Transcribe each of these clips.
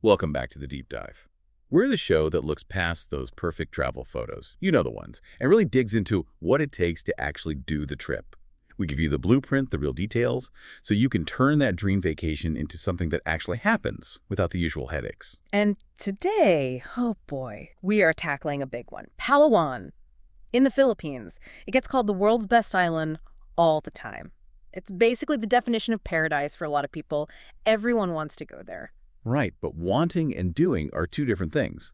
Welcome back to the Deep Dive. We're the show that looks past those perfect travel photos, you know the ones, and really digs into what it takes to actually do the trip. We give you the blueprint, the real details, so you can turn that dream vacation into something that actually happens without the usual headaches. And today, oh boy, we are tackling a big one. Palawan, in the Philippines. It gets called the world's best island all the time. It's basically the definition of paradise for a lot of people. Everyone wants to go there. Right, but wanting and doing are two different things.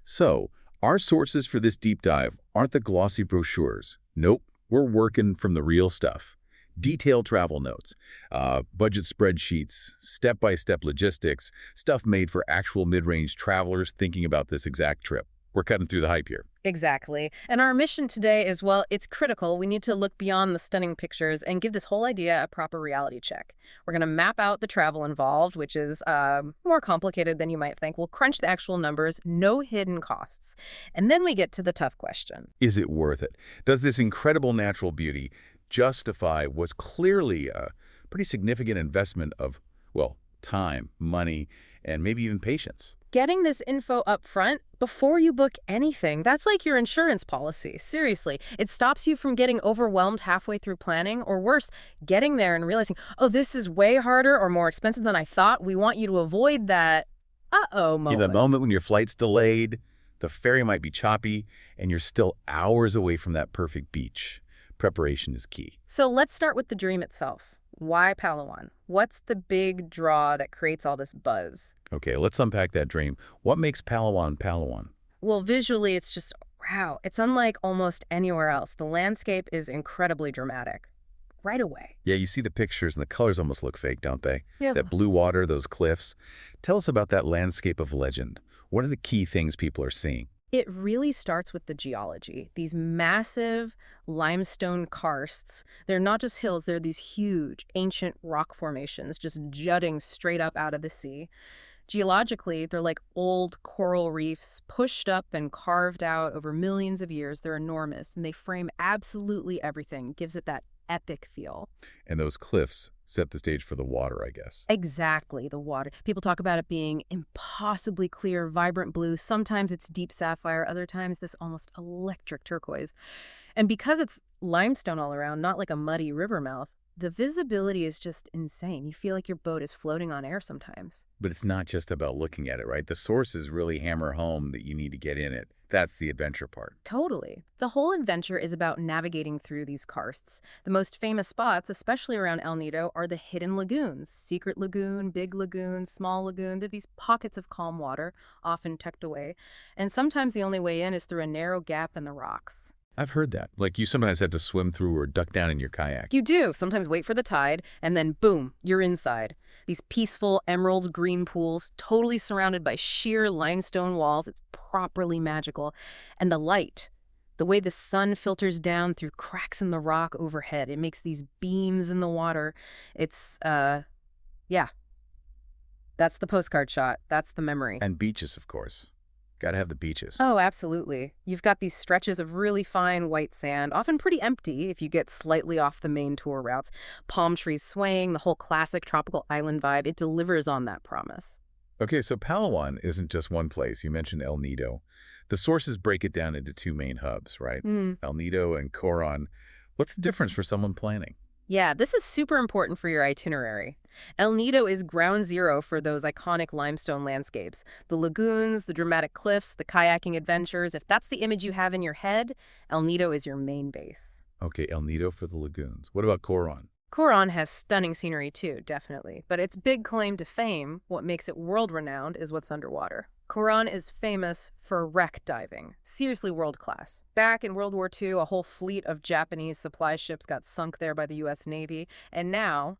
So, our sources for this deep dive aren't the glossy brochures. Nope, we're working from the real stuff. Detailed travel notes, budget spreadsheets, step-by-step logistics, stuff made for actual mid-range travelers thinking about this exact trip. We're cutting through the hype here. Exactly. And our mission today is, well, it's critical. We need to look beyond the stunning pictures and give this whole idea a proper reality check. We're going to map out the travel involved, which is more complicated than you might think. We'll crunch the actual numbers, no hidden costs. And then we get to the tough question. Is it worth it? Does this incredible natural beauty justify what's clearly a pretty significant investment of, well, time, money, and maybe even patience? Getting this info up front before you book anything, that's like your insurance policy. Seriously, it stops you from getting overwhelmed halfway through planning, or worse, getting there and realizing, oh, this is way harder or more expensive than I thought. We want you to avoid that uh-oh moment. The moment when your flight's delayed, the ferry might be choppy, and you're still hours away from that perfect beach. Preparation is key. So let's start with the dream itself. Why Palawan? What's the big draw that creates all this buzz? Okay, let's unpack that dream. What makes Palawan Palawan? Well, visually, it's just, wow, it's unlike almost anywhere else. The landscape is incredibly dramatic. Right away. Yeah, you see the pictures and the colors almost look fake, don't they? Yeah. That blue water, those cliffs. Tell us about that landscape of legend. What are the key things people are seeing? It really starts with the geology. These massive limestone karsts, they're not just hills, they're these huge, ancient rock formations just jutting straight up out of the sea. Geologically, they're like old coral reefs pushed up and carved out over millions of years. They're enormous, and they frame absolutely everything, gives it that epic feel. And those cliffs set the stage for the water, I guess. Exactly, the water. People talk about it being impossibly clear, vibrant blue. Sometimes it's deep sapphire, other times this almost electric turquoise. And because it's limestone all around, not like a muddy river mouth, the visibility is just insane. You feel like your boat is floating on air sometimes. But it's not just about looking at it, right? The sources really hammer home that you need to get in it. That's the adventure part. Totally. The whole adventure is about navigating through these karsts. The most famous spots, especially around El Nido, are the hidden lagoons. Secret lagoon, big lagoon, small lagoon. They're these pockets of calm water, often tucked away. And sometimes the only way in is through a narrow gap in the rocks. I've heard that. Like you sometimes had to swim through or duck down in your kayak. You do. Sometimes wait for the tide, and then boom, you're inside. These peaceful emerald green pools, totally surrounded by sheer limestone walls. It's properly magical. And the light, the way the sun filters down through cracks in the rock overhead, it makes these beams in the water. It's, yeah. That's the postcard shot. That's the memory. And beaches, of course. Gotta have the beaches. Oh, absolutely. You've got these stretches of really fine white sand, often pretty empty if you get slightly off the main tour routes. Palm trees swaying, the whole classic tropical island vibe. It delivers on that promise. Okay, so Palawan isn't just one place. You mentioned El Nido. The sources break it down into two main hubs, right? El Nido and Coron. What's the difference for someone planning? Yeah, this is super important for your itinerary. El Nido is ground zero for those iconic limestone landscapes. The lagoons, the dramatic cliffs, the kayaking adventures. If that's the image you have in your head, El Nido is your main base. Okay, El Nido for the lagoons. What about Coron? Coron has stunning scenery too, definitely. But its big claim to fame, what makes it world-renowned, is what's underwater. Coron is famous for wreck diving. Seriously world-class. Back in World War II, a whole fleet of Japanese supply ships got sunk there by the U.S. Navy. And now,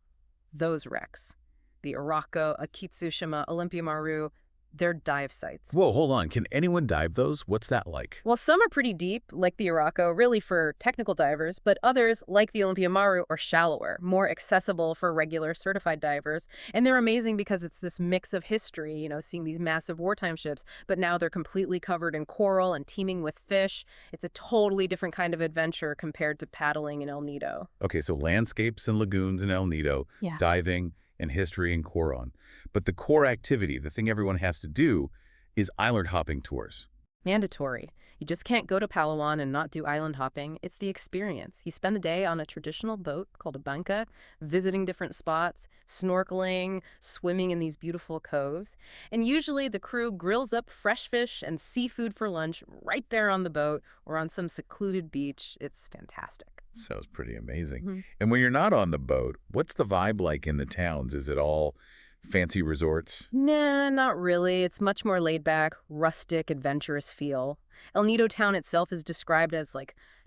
those wrecks, the Arako, Akitsushima, Olympia Maru, they're dive sites. Whoa, hold on. Can anyone dive those? What's that like? Well, some are pretty deep, like the Arako, really for technical divers, but others, like the Olympia Maru, are shallower, more accessible for regular certified divers. And they're amazing because it's this mix of history, you know, seeing these massive wartime ships, but now they're completely covered in coral and teeming with fish. It's a totally different kind of adventure compared to paddling in El Nido. Okay, so landscapes and lagoons in El Nido, Yeah. diving, and history in Coron. But the core activity, the thing everyone has to do, is island hopping tours. Mandatory. You just can't go to Palawan and not do island hopping. It's the experience. You spend the day on a traditional boat called a banca, visiting different spots, snorkeling, swimming in these beautiful coves. And usually the crew grills up fresh fish and seafood for lunch right there on the boat or on some secluded beach. It's fantastic. Sounds pretty amazing. Mm-hmm. And when you're not on the boat, what's the vibe like in the towns? Is it all fancy resorts? Nah, not really. It's much more laid back, rustic, adventurous feel. El Nido town itself is described as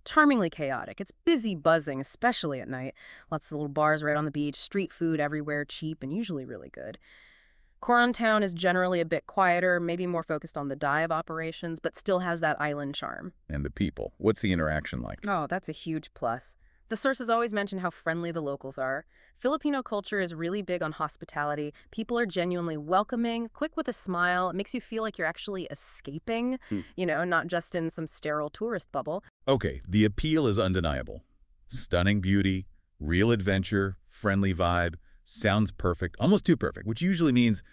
charmingly chaotic. It's busy, buzzing, especially at night. Lots of little bars right on the beach, street food everywhere, cheap and usually really good. Coron town is generally a bit quieter, maybe more focused on the dive operations, but still has that island charm. And the people, what's the interaction like? Oh, that's a huge plus. The sources always mention how friendly the locals are. Filipino culture is really big on hospitality. People are genuinely welcoming, quick with a smile. It makes you feel like you're actually escaping, not just in some sterile tourist bubble. Okay, the appeal is undeniable. Stunning beauty, real adventure, friendly vibe, sounds perfect, almost too perfect, which usually means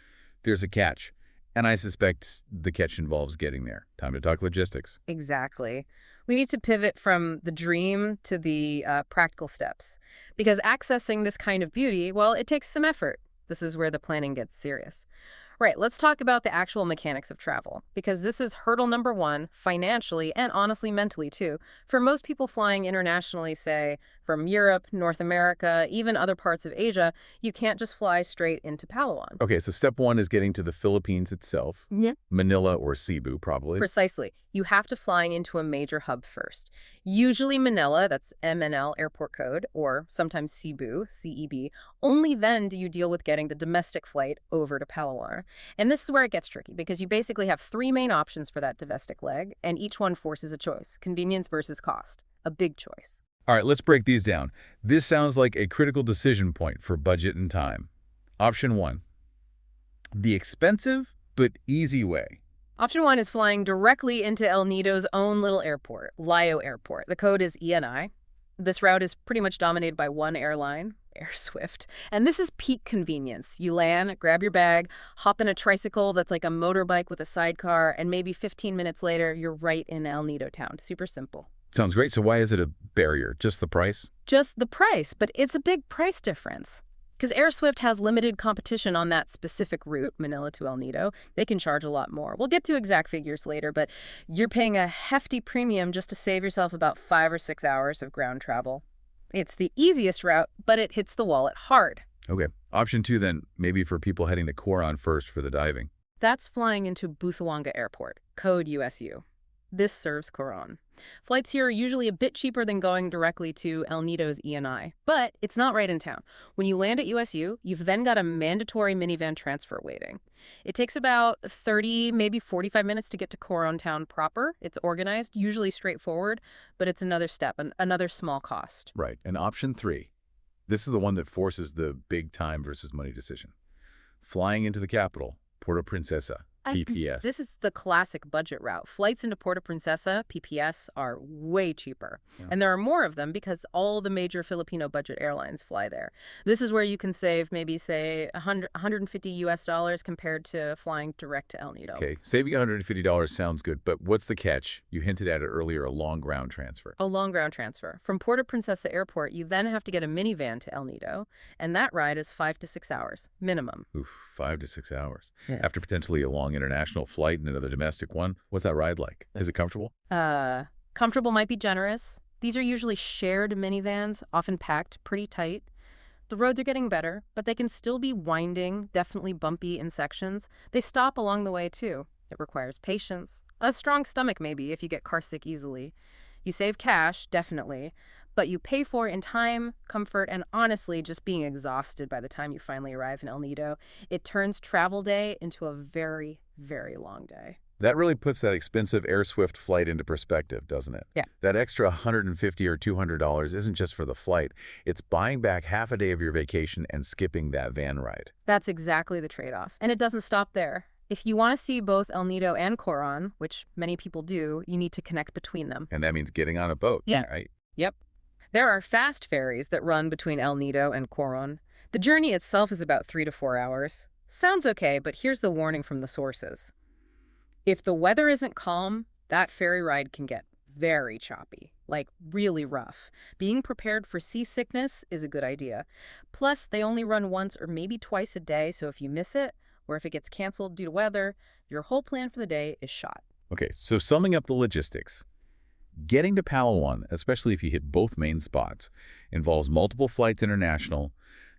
there's a catch. And I suspect the catch involves getting there. Time to talk logistics. Exactly. We need to pivot from the dream to the practical steps. Because accessing this kind of beauty, well, it takes some effort. This is where the planning gets serious. Right, let's talk about the actual mechanics of travel, because this is hurdle number one, financially and honestly mentally too. For most people flying internationally, say, from Europe, North America, even other parts of Asia, you can't just fly straight into Palawan. Okay, so step one is getting to the Philippines itself. Yeah. Manila or Cebu, probably. Precisely. You have to fly into a major hub first. Usually Manila, that's MNL airport code, or sometimes Cebu, CEB. Only then do you deal with getting the domestic flight over to Palawan. And this is where it gets tricky, because you basically have three main options for that domestic leg, and each one forces a choice. Convenience versus cost. A big choice. All right, let's break these down. This sounds like a critical decision point for budget and time. Option one, the expensive but easy way. Option one is flying directly into El Nido's own little airport, WWII Airport. The code is ENI. This route is pretty much dominated by one airline, AirSwift. And this is peak convenience. You land, grab your bag, hop in a tricycle that's like a motorbike with a sidecar, and maybe 15 minutes later, you're right in El Nido town. Super simple. Sounds great. So why is it a barrier? Just the price? Just the price, but it's a big price difference. Because AirSwift has limited competition on that specific route, Manila to El Nido. They can charge a lot more. We'll get to exact figures later, but you're paying a hefty premium just to save yourself about 5 or 6 hours of ground travel. It's the easiest route, but it hits the wallet hard. Okay. Option two then, maybe for people heading to Coron first for the diving. That's flying into Busuanga Airport, code USU. This serves Coron. Flights here are usually a bit cheaper than going directly to El Nido's ENI, but it's not right in town. When you land at USU, you've then got a mandatory minivan transfer waiting. It takes about 30, maybe 45 minutes to get to Coron town proper. It's organized, usually straightforward, but it's another step, another small cost. Right. And option three, this is the one that forces the big time versus money decision. Flying into the capital, Puerto Princesa. PPS. This is the classic budget route. Flights into Puerto Princesa, PPS, are way cheaper. Yeah. And there are more of them because all the major Filipino budget airlines fly there. This is where you can save maybe, say, $150 compared to flying direct to El Nido. Okay, saving $150 sounds good, but what's the catch? You hinted at it earlier, a long ground transfer. A long ground transfer. From Puerto Princesa Airport, you then have to get a minivan to El Nido, and that ride is 5 to 6 hours, minimum. Oof, 5 to 6 hours. Yeah. After potentially a long international flight and another domestic one, what's that ride like? Is it comfortable? Comfortable might be generous. These are usually shared minivans, often packed pretty tight. The roads are getting better, but they can still be winding, definitely bumpy in sections. They stop along the way, too. It requires patience. A strong stomach, maybe, if you get carsick easily. You save cash, definitely, but you pay for it in time, comfort, and honestly, just being exhausted by the time you finally arrive in El Nido. It turns travel day into a very, very long day. That really puts that expensive AirSwift flight into perspective, doesn't it? Yeah. That extra $150 or $200 isn't just for the flight. It's buying back half a day of your vacation and skipping that van ride. That's exactly the trade-off. And it doesn't stop there. If you want to see both El Nido and Coron, which many people do, you need to connect between them. And that means getting on a boat, right? Yep. There are fast ferries that run between El Nido and Coron. The journey itself is about 3 to 4 hours. Sounds okay, but here's the warning from the sources. If the weather isn't calm, that ferry ride can get very choppy, like really rough. Being prepared for seasickness is a good idea. Plus, they only run once or maybe twice a day, so if you miss it, or if it gets canceled due to weather, your whole plan for the day is shot. Okay, so summing up the logistics. Getting to Palawan, especially if you hit both main spots, involves multiple flights international,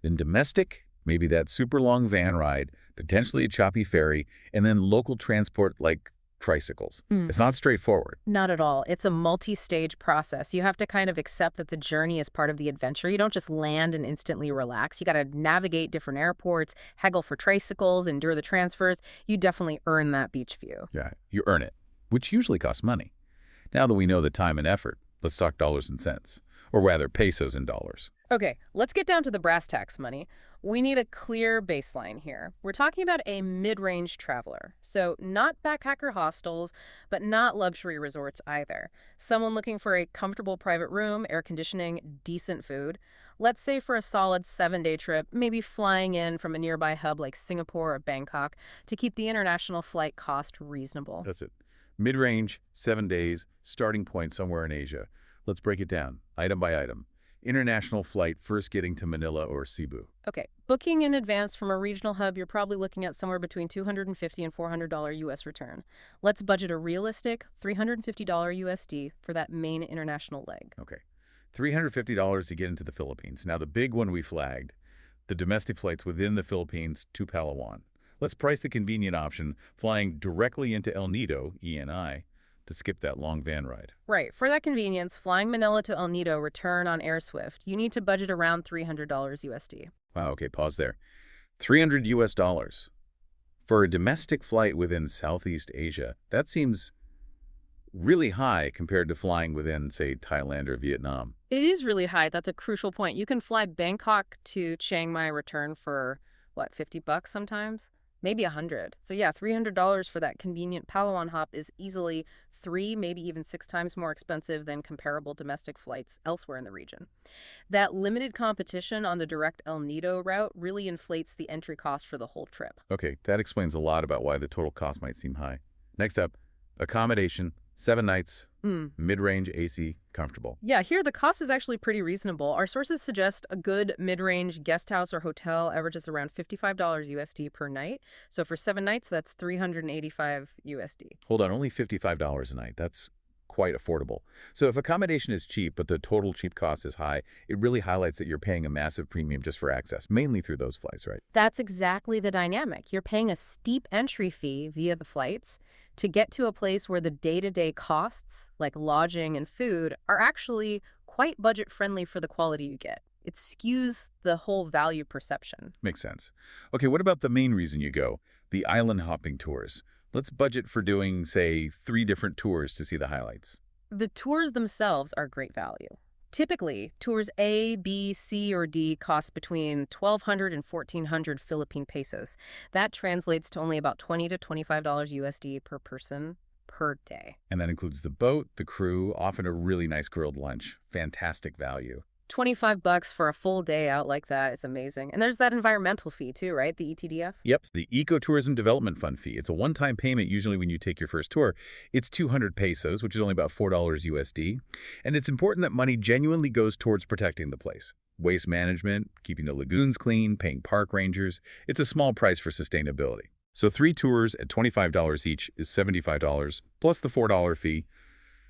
then domestic, maybe that super long van ride, potentially a choppy ferry, and then local transport like tricycles. It's not straightforward. Not at all. It's a multi-stage process. You have to kind of accept that the journey is part of the adventure. You don't just land and instantly relax. You got to navigate different airports, haggle for tricycles, endure the transfers. You definitely earn that beach view. Yeah, you earn it, which usually costs money. Now that we know the time and effort, let's talk dollars and cents, or rather pesos and dollars. Okay, let's get down to the brass tacks money. We need a clear baseline here. We're talking about a mid-range traveler. So not backpacker hostels, but not luxury resorts either. Someone looking for a comfortable private room, air conditioning, decent food. Let's say for a solid 7-day trip, maybe flying in from a nearby hub like Singapore or Bangkok to keep the international flight cost reasonable. That's it. Mid-range, 7 days, starting point somewhere in Asia. Let's break it down, item by item. International flight first getting to Manila or Cebu. Okay, booking in advance from a regional hub, you're probably looking at somewhere between $250 and $400 US return. Let's budget a realistic $350 USD for that main international leg. Okay, $350 to get into the Philippines. Now the big one we flagged, the domestic flights within the Philippines to Palawan. Let's price the convenient option, flying directly into El Nido, ENI, to skip that long van ride. Right, for that convenience, flying Manila to El Nido, return on AirSwift, you need to budget around $300 USD. Wow, okay, pause there. 300 US dollars. For a domestic flight within Southeast Asia, that seems really high compared to flying within, say, Thailand or Vietnam. It is really high. That's a crucial point. You can fly Bangkok to Chiang Mai return for, what, $50 sometimes? Maybe $100. So yeah, $300 for that convenient Palawan hop is easily 3, maybe even 6 times more expensive than comparable domestic flights elsewhere in the region. That limited competition on the direct El Nido route really inflates the entry cost for the whole trip. Okay, that explains a lot about why the total cost might seem high. Next up, accommodation, 7 nights, mid-range AC, comfortable. Yeah, here the cost is actually pretty reasonable. Our sources suggest a good mid-range guest house or hotel averages around $55 USD per night. So for 7 nights, that's $385 USD. Hold on, only $55 a night. That's quite affordable. So if accommodation is cheap, but the total cheap cost is high, it really highlights that you're paying a massive premium just for access, mainly through those flights, right? That's exactly the dynamic. You're paying a steep entry fee via the flights to get to a place where the day-to-day costs, like lodging and food, are actually quite budget-friendly for the quality you get. It skews the whole value perception. Makes sense. Okay, what about the main reason you go? The island hopping tours. Let's budget for doing, say, 3 different tours to see the highlights. The tours themselves are great value. Typically, tours A, B, C, or D cost between 1,200 and 1,400 Philippine pesos. That translates to only about $20 to $25 USD per person per day. And that includes the boat, the crew, often a really nice grilled lunch. Fantastic value. $25 for a full day out like that is amazing. And there's that environmental fee too, right? The ETDF? Yep, the Ecotourism Development Fund fee. It's a one-time payment usually when you take your first tour. It's 200 pesos, which is only about $4 USD. And it's important that money genuinely goes towards protecting the place. Waste management, keeping the lagoons clean, paying park rangers. It's a small price for sustainability. So 3 tours at $25 each is $75, plus the $4 fee.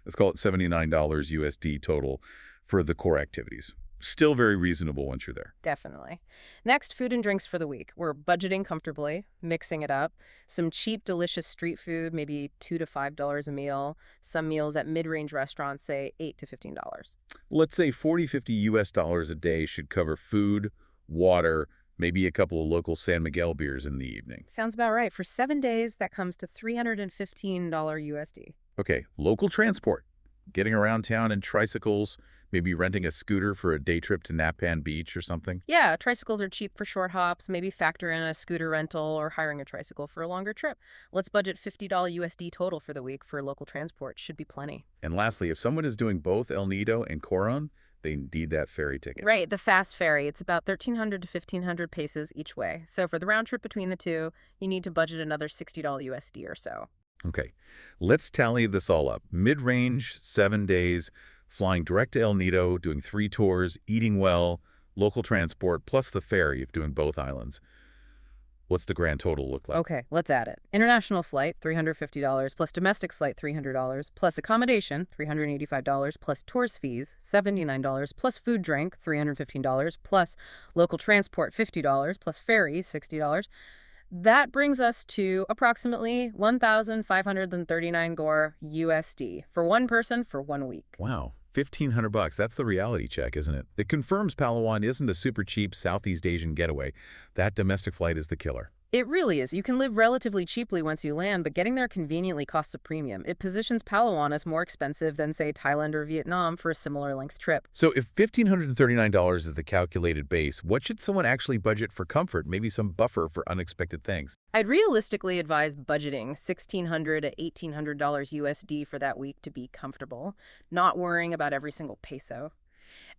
Let's call it $79 USD total for the core activities. Still very reasonable once you're there. Definitely. Next, food and drinks for the week. We're budgeting comfortably, mixing it up. Some cheap, delicious street food, maybe $2 to $5 a meal. Some meals at mid-range restaurants, say $8 to $15. Let's say 50 US dollars a day should cover food, water, maybe a couple of local San Miguel beers in the evening. Sounds about right. For 7 days, that comes to $315 USD. Okay, local transport. Getting around town in tricycles, maybe renting a scooter for a day trip to Napan Beach or something. Yeah, tricycles are cheap for short hops. Maybe factor in a scooter rental or hiring a tricycle for a longer trip. Let's budget $50 USD total for the week for local transport. Should be plenty. And lastly, if someone is doing both El Nido and Coron, They need that ferry ticket. Right, the fast ferry. It's about 1,300 to 1,500 pesos each way. So for the round trip between the two, you need to budget another $60 USD or so. Okay, let's tally this all up. Mid-range, 7 days, flying direct to El Nido, doing 3 tours, eating well, local transport, plus the ferry if doing both islands. What's the grand total look like? Okay, let's add it. International flight, $350, plus domestic flight, $300, plus accommodation, $385, plus tours fees, $79, plus food drink, $315, plus local transport, $50, plus ferry, $60. That brings us to approximately 1,539 gore USD for one person for 1 week. Wow, $1,500. That's the reality check, isn't it? It confirms Palawan isn't a super cheap Southeast Asian getaway. That domestic flight is the killer. It really is. You can live relatively cheaply once you land, but getting there conveniently costs a premium. It positions Palawan as more expensive than, say, Thailand or Vietnam for a similar length trip. So if $1,539 is the calculated base, what should someone actually budget for comfort, maybe some buffer for unexpected things? I'd realistically advise budgeting $1,600 to $1,800 USD for that week to be comfortable, not worrying about every single peso.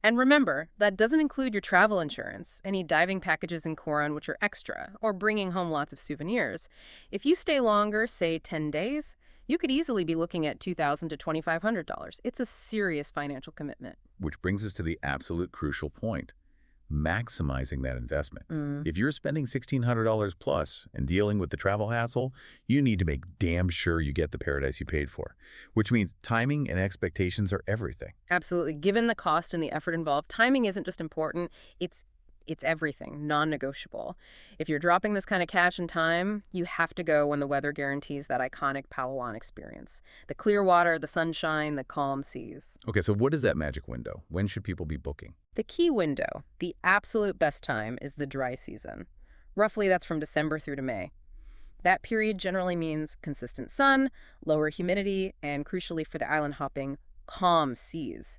And remember, that doesn't include your travel insurance, any diving packages in Coron which are extra, or bringing home lots of souvenirs. If you stay longer, say 10 days, you could easily be looking at $2,000 to $2,500. It's a serious financial commitment. Which brings us to the absolute crucial point, maximizing that investment. If you're spending $1,600 plus and dealing with the travel hassle, you need to make damn sure you get the paradise you paid for, which means timing and expectations are everything. Absolutely. Given the cost and the effort involved, timing isn't just important, it's everything, non-negotiable. If you're dropping this kind of cash and time, you have to go when the weather guarantees that iconic Palawan experience. The clear water, the sunshine, the calm seas. Okay, so what is that magic window? When should people be booking? The key window, the absolute best time, is the dry season. Roughly, that's from December through to May. That period generally means consistent sun, lower humidity, and crucially for the island hopping, calm seas.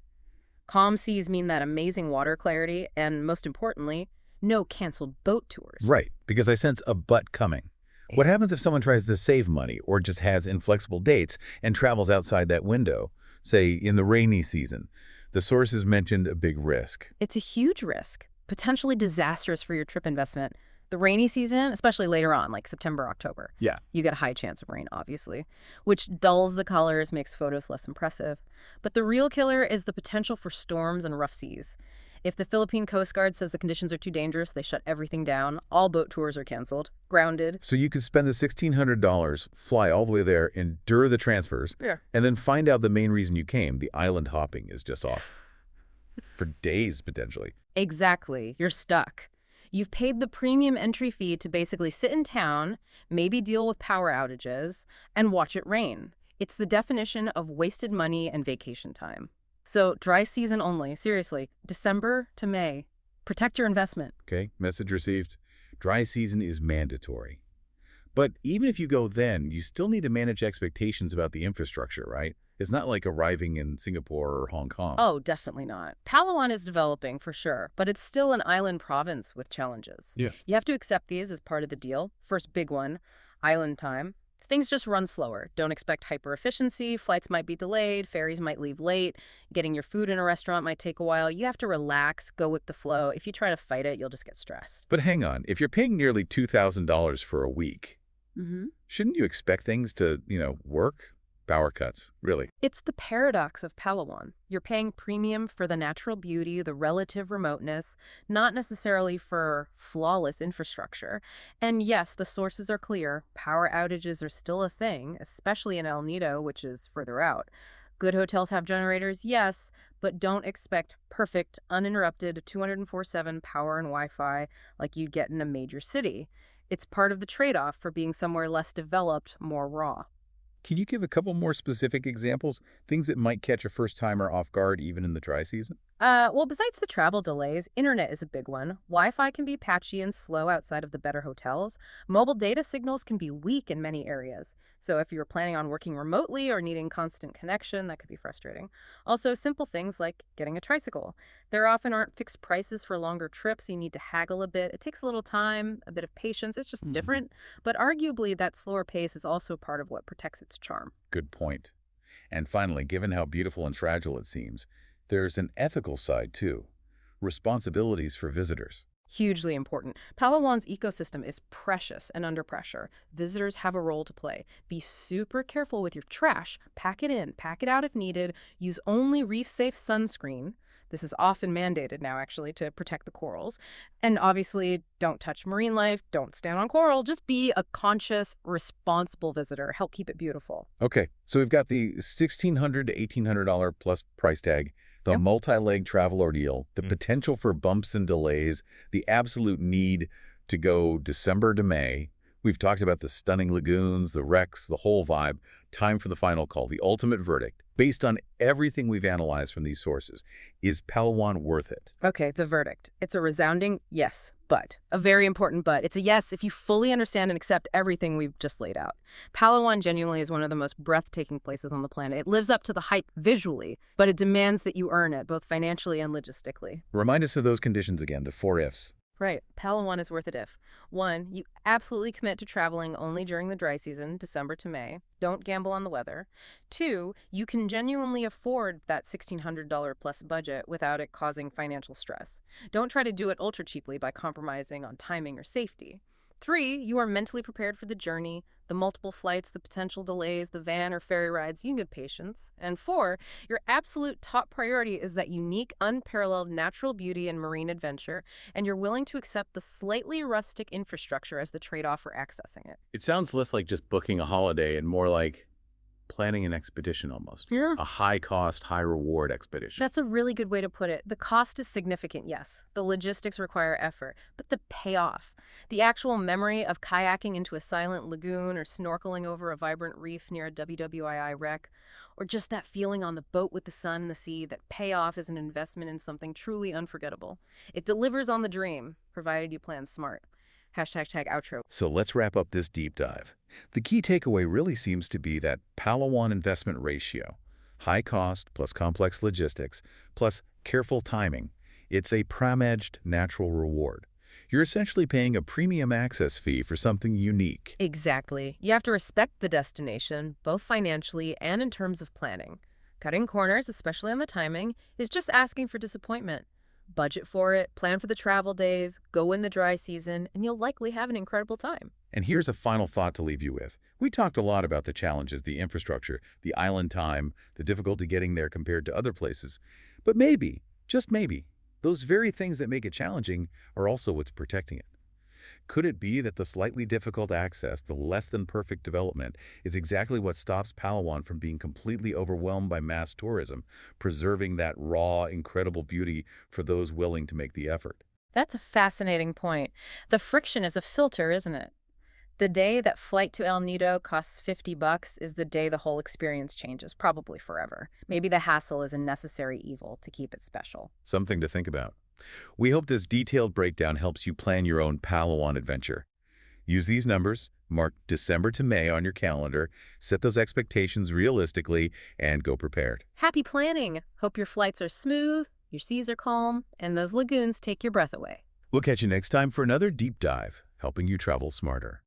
Calm seas mean that amazing water clarity and, most importantly, no canceled boat tours. Right, because I sense a but coming. What happens if someone tries to save money or just has inflexible dates and travels outside that window, say in the rainy season? The sources mentioned a big risk. It's a huge risk, potentially disastrous for your trip investment. The rainy season, especially later on, like September, October. Yeah. You get a high chance of rain, obviously, which dulls the colors, makes photos less impressive. But the real killer is the potential for storms and rough seas. If the Philippine Coast Guard says the conditions are too dangerous, they shut everything down. All boat tours are canceled, grounded. So you could spend the $1,600, fly all the way there, endure the transfers, Yeah. and then find out the main reason you came, the island hopping, is just off. For days, potentially. Exactly. You're stuck. You've paid the premium entry fee to basically sit in town, maybe deal with power outages, and watch it rain. It's the definition of wasted money and vacation time. So dry season only, seriously, December to May. Protect your investment. Okay, message received. Dry season is mandatory. But even if you go then, you still need to manage expectations about the infrastructure, right? It's not like arriving in Singapore or Hong Kong. Oh, definitely not. Palawan is developing, for sure, but it's still an island province with challenges. Yeah. You have to accept these as part of the deal. First big one, island time. Things just run slower. Don't expect hyper-efficiency. Flights might be delayed. Ferries might leave late. Getting your food in a restaurant might take a while. You have to relax, go with the flow. If you try to fight it, you'll just get stressed. But hang on, if you're paying nearly $2,000 for a week, Mm-hmm. shouldn't you expect things to, work? Power cuts, really. It's the paradox of Palawan. You're paying premium for the natural beauty, the relative remoteness, not necessarily for flawless infrastructure. And yes, the sources are clear. Power outages are still a thing, especially in El Nido, which is further out. Good hotels have generators, yes, but don't expect perfect, uninterrupted 24/7 power and Wi-Fi like you'd get in a major city. It's part of the trade-off for being somewhere less developed, more raw. Can you give a couple more specific examples? Things that might catch a first-timer off guard even in the dry season? Well, besides the travel delays, internet is a big one. Wi-Fi can be patchy and slow outside of the better hotels. Mobile data signals can be weak in many areas. So if you're planning on working remotely or needing constant connection, that could be frustrating. Also, simple things like getting a tricycle. There often aren't fixed prices for longer trips. You need to haggle a bit. It takes a little time, a bit of patience. It's just different. But arguably, that slower pace is also part of what protects its charm. Good point. And finally, given how beautiful and fragile it seems, There's an ethical side, too. Responsibilities for visitors. Hugely important. Palawan's ecosystem is precious and under pressure. Visitors have a role to play. Be super careful with your trash. Pack it in, pack it out if needed. Use only reef-safe sunscreen. This is often mandated now, actually, to protect the corals. And obviously, don't touch marine life, don't stand on coral. Just be a conscious, responsible visitor. Help keep it beautiful. Okay, so we've got the $1,600 to $1,800 plus price tag, the Yep. multi-leg travel ordeal, the potential for bumps and delays, the absolute need to go December to May. We've talked about the stunning lagoons, the wrecks, the whole vibe. Time for the final call, the ultimate verdict. Based on everything we've analyzed from these sources, is Palawan worth it? Okay, the verdict. It's a resounding yes, but. A very important but. It's a yes if you fully understand and accept everything we've just laid out. Palawan genuinely is one of the most breathtaking places on the planet. It lives up to the hype visually, but it demands that you earn it, both financially and logistically. Remind us of those conditions again, the 4 Fs. Right. Palawan is worth it if 1. You absolutely commit to traveling only during the dry season, December to May. Don't gamble on the weather. 2. You can genuinely afford that $1,600 plus budget without it causing financial stress. Don't try to do it ultra cheaply by compromising on timing or safety. 3. You are mentally prepared for the journey, the multiple flights, the potential delays, the van or ferry rides. You need patience. And 4, your absolute top priority is that unique, unparalleled natural beauty and marine adventure, and you're willing to accept the slightly rustic infrastructure as the trade-off for accessing it. It sounds less like just booking a holiday and more like planning an expedition almost. Yeah. A high-cost, high-reward expedition. That's a really good way to put it. The cost is significant, yes. The logistics require effort, but the payoff, the actual memory of kayaking into a silent lagoon or snorkeling over a vibrant reef near a WWII wreck, or just that feeling on the boat with the sun and the sea, that payoff is an investment in something truly unforgettable. It delivers on the dream, provided you plan smart. #outro. So let's wrap up this deep dive. The key takeaway really seems to be that Palawan investment ratio, high cost plus complex logistics plus careful timing. It's a prime-edged natural reward. You're essentially paying a premium access fee for something unique. Exactly. You have to respect the destination, both financially and in terms of planning. Cutting corners, especially on the timing, is just asking for disappointment. Budget for it, plan for the travel days, go in the dry season, and you'll likely have an incredible time. And here's a final thought to leave you with. We talked a lot about the challenges, the infrastructure, the island time, the difficulty getting there compared to other places. But maybe, just maybe, those very things that make it challenging are also what's protecting it. Could it be that the slightly difficult access, the less than perfect development, is exactly what stops Palawan from being completely overwhelmed by mass tourism, preserving that raw, incredible beauty for those willing to make the effort? That's a fascinating point. The friction is a filter, isn't it? The day that flight to El Nido costs $50 is the day the whole experience changes, probably forever. Maybe the hassle is a necessary evil to keep it special. Something to think about. We hope this detailed breakdown helps you plan your own Palawan adventure. Use these numbers, mark December to May on your calendar, set those expectations realistically, and go prepared. Happy planning! Hope your flights are smooth, your seas are calm, and those lagoons take your breath away. We'll catch you next time for another deep dive, helping you travel smarter.